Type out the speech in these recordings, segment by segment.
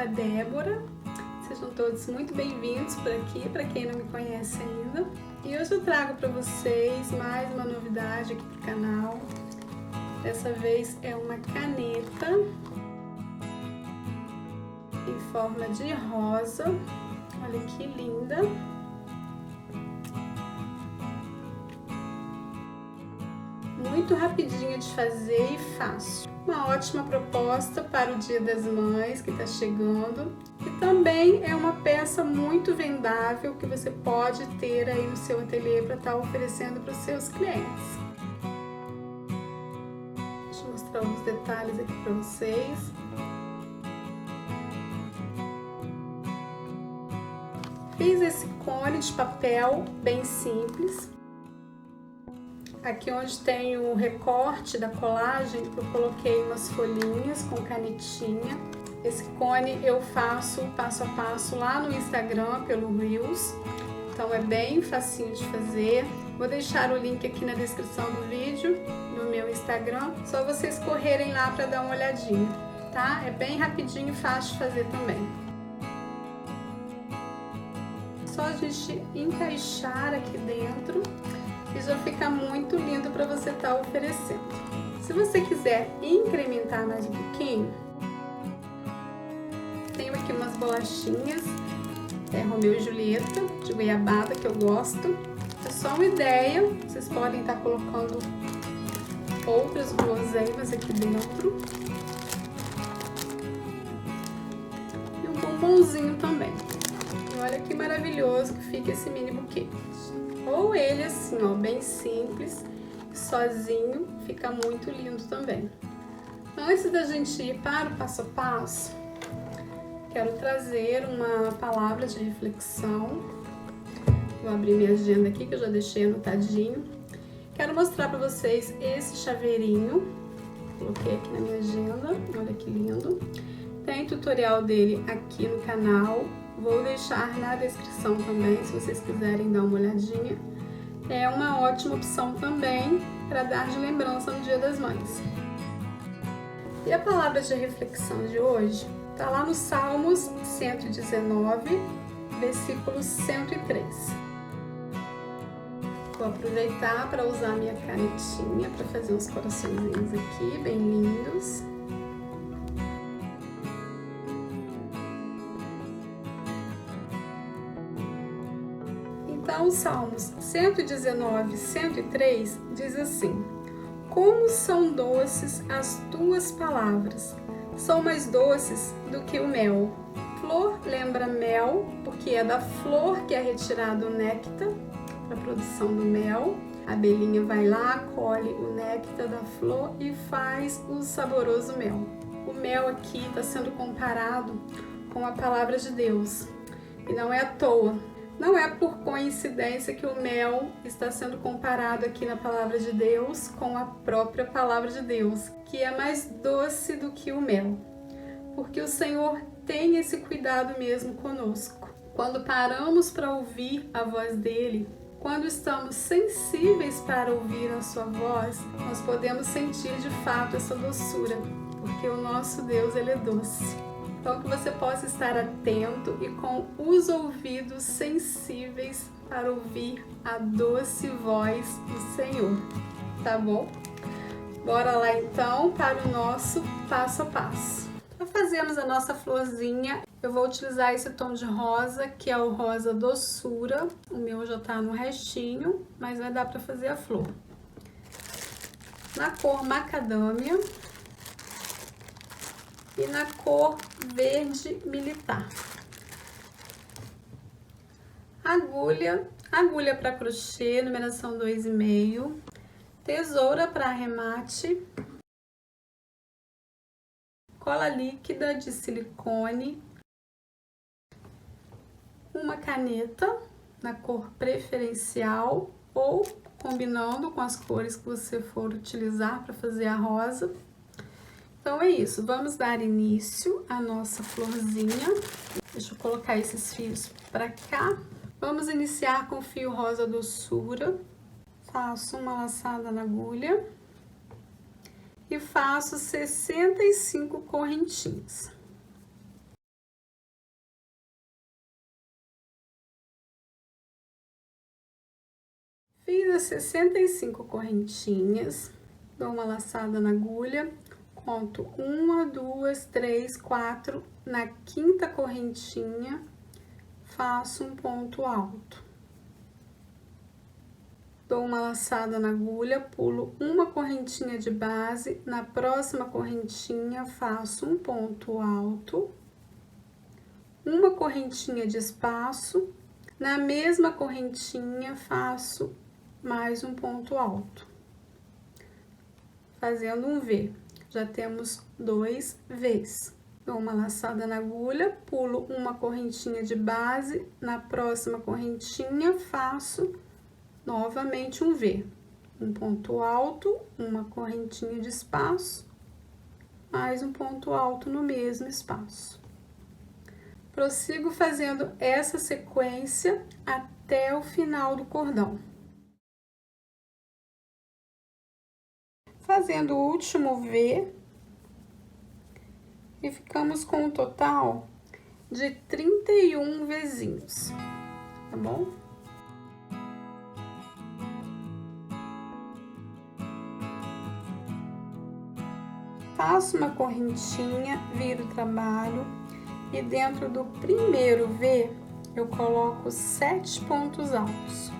é Débora. Sejam todos muito bem-vindos por aqui, para quem não me conhece ainda. E hoje eu trago para vocês mais uma novidade aqui pro canal. Dessa vez é uma caneta em forma de rosa. Olha que linda! Muito rapidinha de fazer e fácil. Uma ótima proposta para o Dia das Mães que está chegando. E também é uma peça muito vendável que você pode ter aí no seu ateliê para estar oferecendo para os seus clientes. Deixa eu mostrar alguns detalhes aqui para vocês. Fiz esse cone de papel bem simples. Aqui onde tem o recorte da colagem, eu coloquei umas folhinhas com canetinha. Esse cone eu faço passo a passo lá no Instagram, pelo Reels. Então é bem facinho de fazer. Vou deixar o link aqui na descrição do vídeo, no meu Instagram. Só vocês correrem lá para dar uma olhadinha, tá? É bem rapidinho e fácil de fazer também. Só a gente encaixar aqui dentro. E já fica muito lindo para você estar oferecendo. Se você quiser incrementar mais um pouquinho, tenho aqui umas bolachinhas, Romeu e Julieta, de goiabada, que eu gosto. É só uma ideia, vocês podem estar colocando outras guloseimas aqui dentro. E um bombonzinho também. E olha que maravilhoso que fica esse mini buquê. Ou ele assim, ó, bem simples, sozinho, fica muito lindo também. Antes da gente ir para o passo a passo, quero trazer uma palavra de reflexão. Vou abrir minha agenda aqui, que eu já deixei anotadinho. Quero mostrar para vocês esse chaveirinho. Coloquei aqui na minha agenda, olha que lindo. Tem tutorial dele aqui no canal. Vou deixar na descrição também, se vocês quiserem dar uma olhadinha. É uma ótima opção também para dar de lembrança no Dia das Mães. E a palavra de reflexão de hoje está lá no Salmos 119, versículo 103. Vou aproveitar para usar minha canetinha para fazer uns coraçõezinhos aqui, bem lindos. Então, os Salmos 119, 103 diz assim: como são doces as tuas palavras, são mais doces do que o mel. Flor lembra mel, porque é da flor que é retirado o néctar para a produção do mel. A abelhinha vai lá, colhe o néctar da flor e faz o saboroso mel. O mel aqui está sendo comparado com a palavra de Deus, e não é à toa. Não é por coincidência que o mel está sendo comparado aqui na palavra de Deus com a própria palavra de Deus, que é mais doce do que o mel, porque o Senhor tem esse cuidado mesmo conosco. Quando paramos para ouvir a voz dele, quando estamos sensíveis para ouvir a sua voz, nós podemos sentir de fato essa doçura, porque o nosso Deus, ele é doce. Então, que você possa estar atento e com os ouvidos sensíveis para ouvir a doce voz do Senhor, tá bom? Bora lá então para o nosso passo a passo. Para fazermos a nossa florzinha, eu vou utilizar esse tom de rosa, que é o rosa doçura. O meu já tá no restinho, mas vai dar para fazer a flor. Na cor macadâmia. E na cor verde militar. Agulha para crochê, numeração 2,5. Tesoura para arremate. Cola líquida de silicone. Uma caneta na cor preferencial ou combinando com as cores que você for utilizar para fazer a rosa. Então é isso, vamos dar início à nossa florzinha. Deixa eu colocar esses fios para cá. Vamos iniciar com o fio rosa doçura. Faço uma laçada na agulha e faço 65 correntinhas. Fiz as 65 correntinhas, dou uma laçada na agulha, conto 1, 2, 3, 4, na quinta correntinha, faço um ponto alto. Dou uma laçada na agulha, pulo uma correntinha de base, na próxima correntinha faço um ponto alto, uma correntinha de espaço, na mesma correntinha faço mais um ponto alto, fazendo um V. Já temos 2 Vs. Dou uma laçada na agulha, pulo uma correntinha de base, na próxima correntinha faço novamente um V. Um ponto alto, uma correntinha de espaço, mais um ponto alto no mesmo espaço. Prossigo fazendo essa sequência até o final do cordão. Fazendo o último V, e ficamos com um total de 31 Vzinhos, tá bom? Faço uma correntinha, viro o trabalho e dentro do primeiro V eu coloco 7 pontos altos.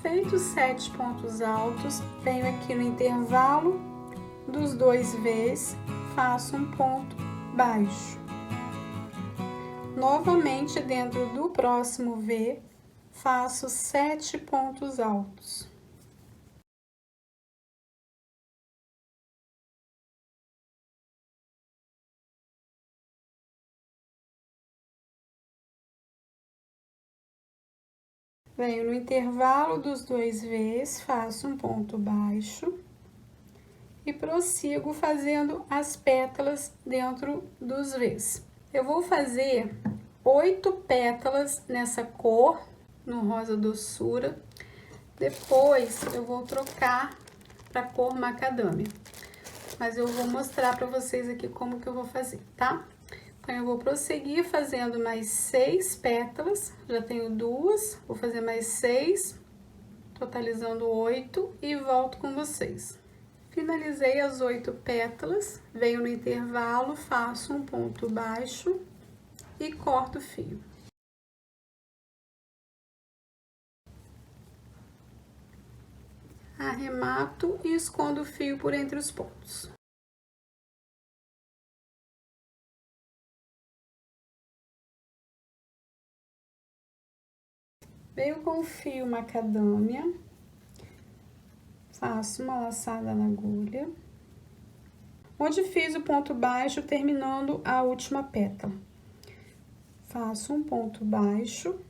Feitos 7 pontos altos, venho aqui no intervalo dos 2 Vs, faço um ponto baixo. Novamente, dentro do próximo V, faço 7 pontos altos. Venho no intervalo dos 2 Vs, faço um ponto baixo e prossigo fazendo as pétalas dentro dos Vs. Eu vou fazer 8 pétalas nessa cor, no rosa doçura. Depois eu vou trocar para cor macadâmia, mas eu vou mostrar para vocês aqui como que eu vou fazer, tá? Então, eu vou prosseguir fazendo mais 6 pétalas, já tenho 2, vou fazer mais 6, totalizando 8 e volto com vocês. Finalizei as 8 pétalas, venho no intervalo, faço um ponto baixo e corto o fio. Arremato e escondo o fio por entre os pontos. Venho com o fio macadâmia, faço uma laçada na agulha, onde fiz o ponto baixo, terminando a última pétala. Faço um ponto baixo,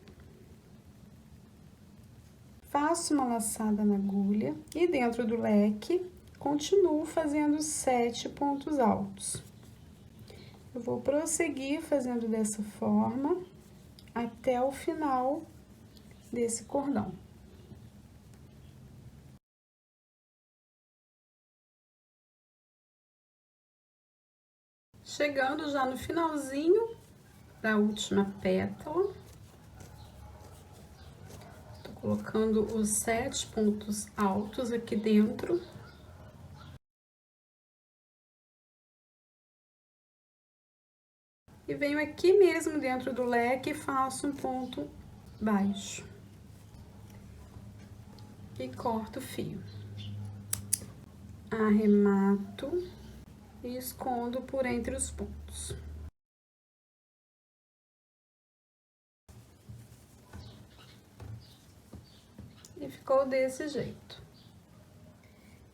faço uma laçada na agulha e dentro do leque, continuo fazendo 7 pontos altos. Eu vou prosseguir fazendo dessa forma até o final desse cordão. Chegando já no finalzinho da última pétala, tô colocando os 7 pontos altos aqui dentro. E venho aqui mesmo dentro do leque e faço um ponto baixo. E corto o fio. Arremato e escondo por entre os pontos. E ficou desse jeito.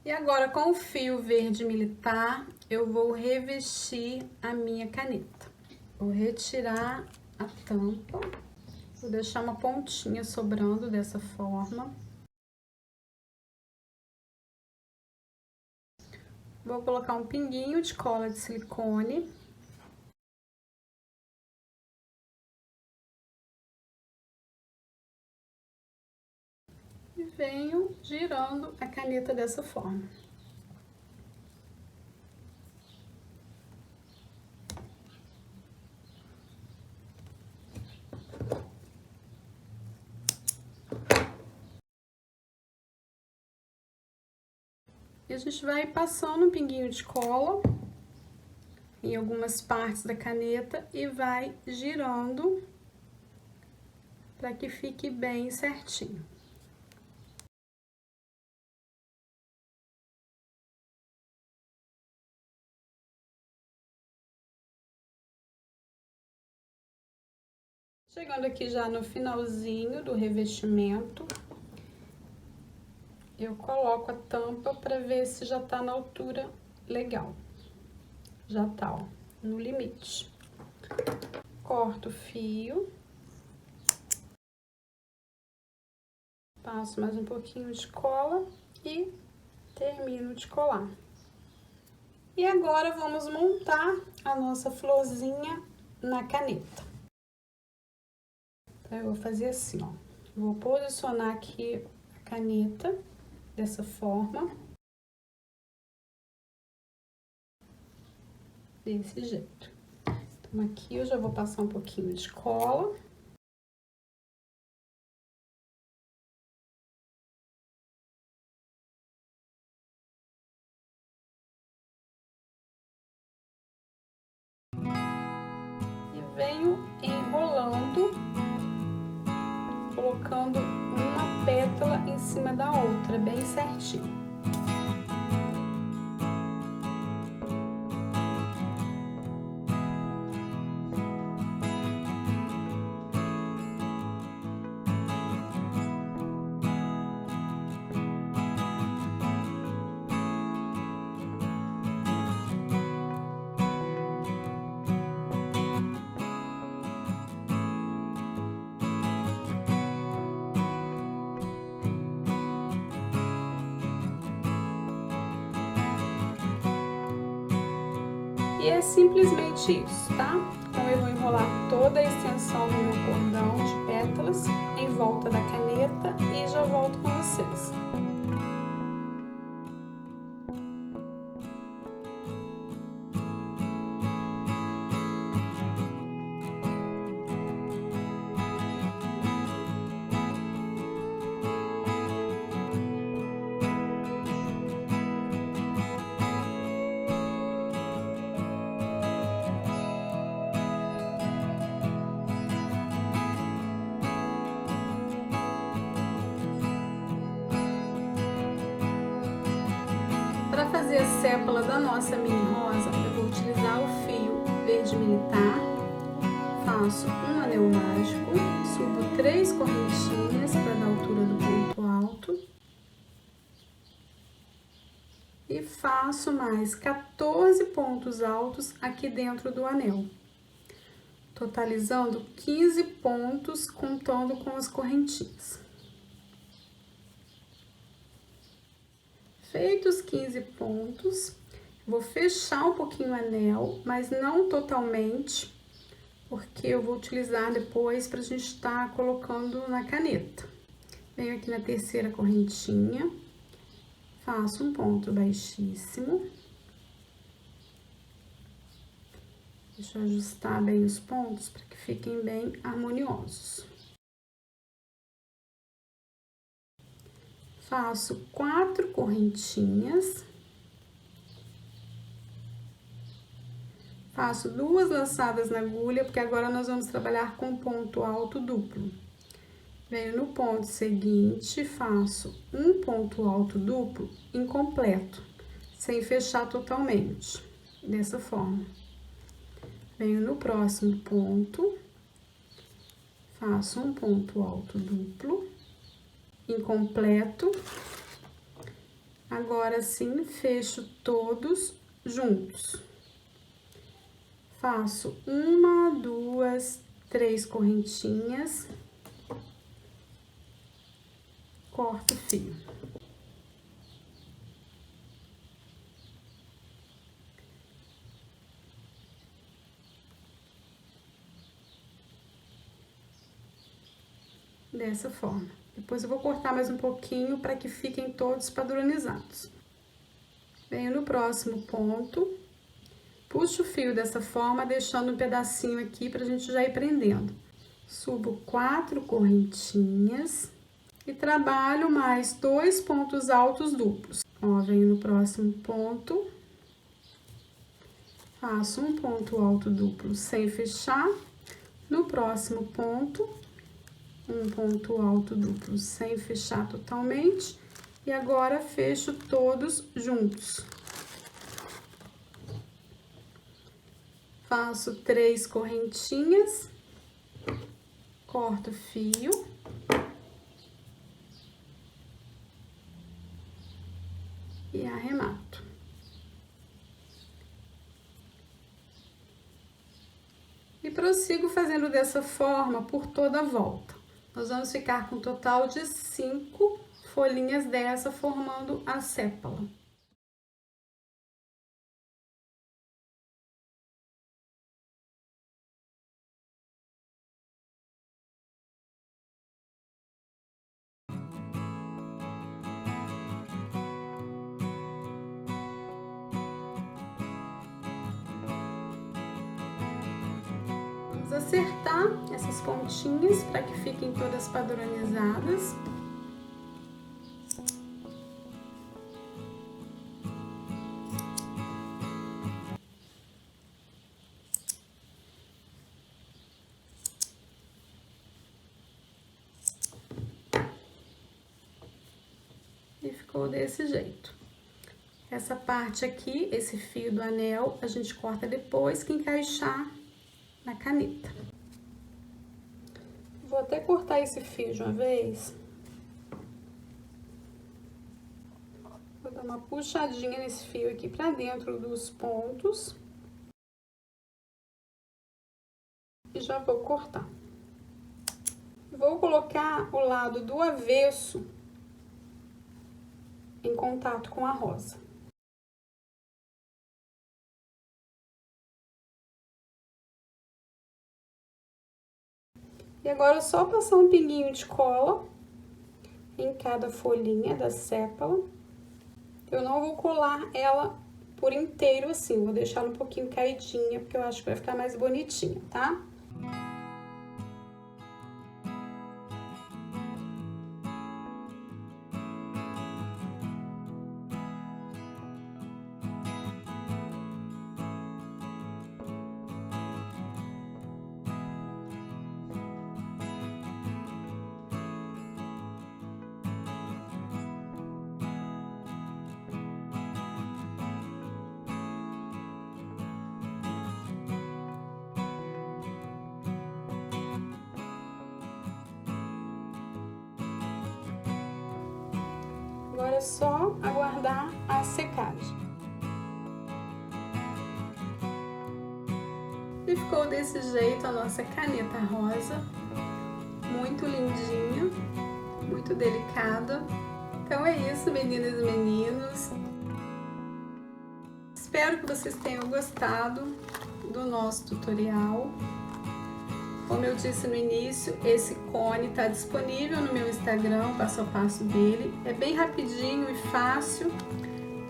E agora, com o fio verde militar, eu vou revestir a minha caneta. Vou retirar a tampa, vou deixar uma pontinha sobrando dessa forma. Vou colocar um pinguinho de cola de silicone. E venho girando a caneta dessa forma. E a gente vai passando um pinguinho de cola em algumas partes da caneta e vai girando para que fique bem certinho. Chegando aqui já no finalzinho do revestimento, eu coloco a tampa para ver se já tá na altura legal. Já tá, ó, no limite. Corto o fio. Passo mais um pouquinho de cola e termino de colar. E agora vamos montar a nossa florzinha na caneta. Então, eu vou fazer assim, ó. Vou posicionar aqui a caneta dessa forma. Desse jeito. Então, aqui eu já vou passar um pouquinho de cola. E venho enrolando, colocando uma pétala em cima da outra, bem certinho. E é simplesmente isso, tá? Então, eu vou enrolar toda a extensão do meu cordão de pétalas em volta da caneta e já volto com vocês. Para fazer a sépola da nossa mini rosa, eu vou utilizar o fio verde militar, faço um anel mágico, subo 3 correntinhas para dar a altura do ponto alto e faço mais 14 pontos altos aqui dentro do anel, totalizando 15 pontos contando com as correntinhas. Feitos os 15 pontos, vou fechar um pouquinho o anel, mas não totalmente, porque eu vou utilizar depois pra gente estar colocando na caneta. Venho aqui na terceira correntinha, faço um ponto baixíssimo. Deixa eu ajustar bem os pontos para que fiquem bem harmoniosos. Faço 4 correntinhas. Faço 2 laçadas na agulha, porque agora nós vamos trabalhar com ponto alto duplo. Venho no ponto seguinte, faço um ponto alto duplo incompleto, sem fechar totalmente, dessa forma. Venho no próximo ponto, faço um ponto alto duplo incompleto. Agora sim, fecho todos juntos. Faço 1, 2, 3 correntinhas, corto o fio. dessa forma. Depois eu vou cortar mais um pouquinho para que fiquem todos padronizados. Venho no próximo ponto, puxo o fio dessa forma, deixando um pedacinho aqui pra gente já ir prendendo. Subo 4 correntinhas e trabalho mais 2 pontos altos duplos. Ó, venho no próximo ponto, faço um ponto alto duplo sem fechar. No próximo ponto, um ponto alto duplo sem fechar totalmente. E agora fecho todos juntos. Faço 3 correntinhas, corto o fio. E arremato. E prossigo fazendo dessa forma por toda a volta. Nós vamos ficar com um total de 5 folhinhas dessa formando a sépala. Vamos acertar essas pontinhas para que fiquem todas padronizadas. E ficou desse jeito. Essa parte aqui, esse fio do anel, a gente corta depois que encaixar na caneta. Vou até cortar esse fio de uma vez. Vou dar uma puxadinha nesse fio aqui pra dentro dos pontos. E já vou cortar. Vou colocar o lado do avesso em contato com a rosa. E agora é só passar um pinguinho de cola em cada folhinha da sépala. Eu não vou colar ela por inteiro assim, vou deixar ela um pouquinho caidinha, porque eu acho que vai ficar mais bonitinha, tá? Agora é só aguardar a secagem. E ficou desse jeito a nossa caneta rosa, muito lindinha, muito delicada. Então é isso, meninas e meninos. Espero que vocês tenham gostado do nosso tutorial. Como eu disse no início, esse cone está disponível no meu Instagram, passo a passo dele. É bem rapidinho e fácil.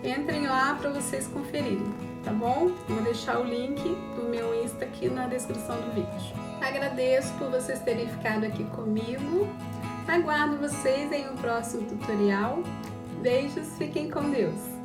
Entrem lá para vocês conferirem, tá bom? Vou deixar o link do meu Insta aqui na descrição do vídeo. Agradeço por vocês terem ficado aqui comigo. Aguardo vocês em um próximo tutorial. Beijos, fiquem com Deus!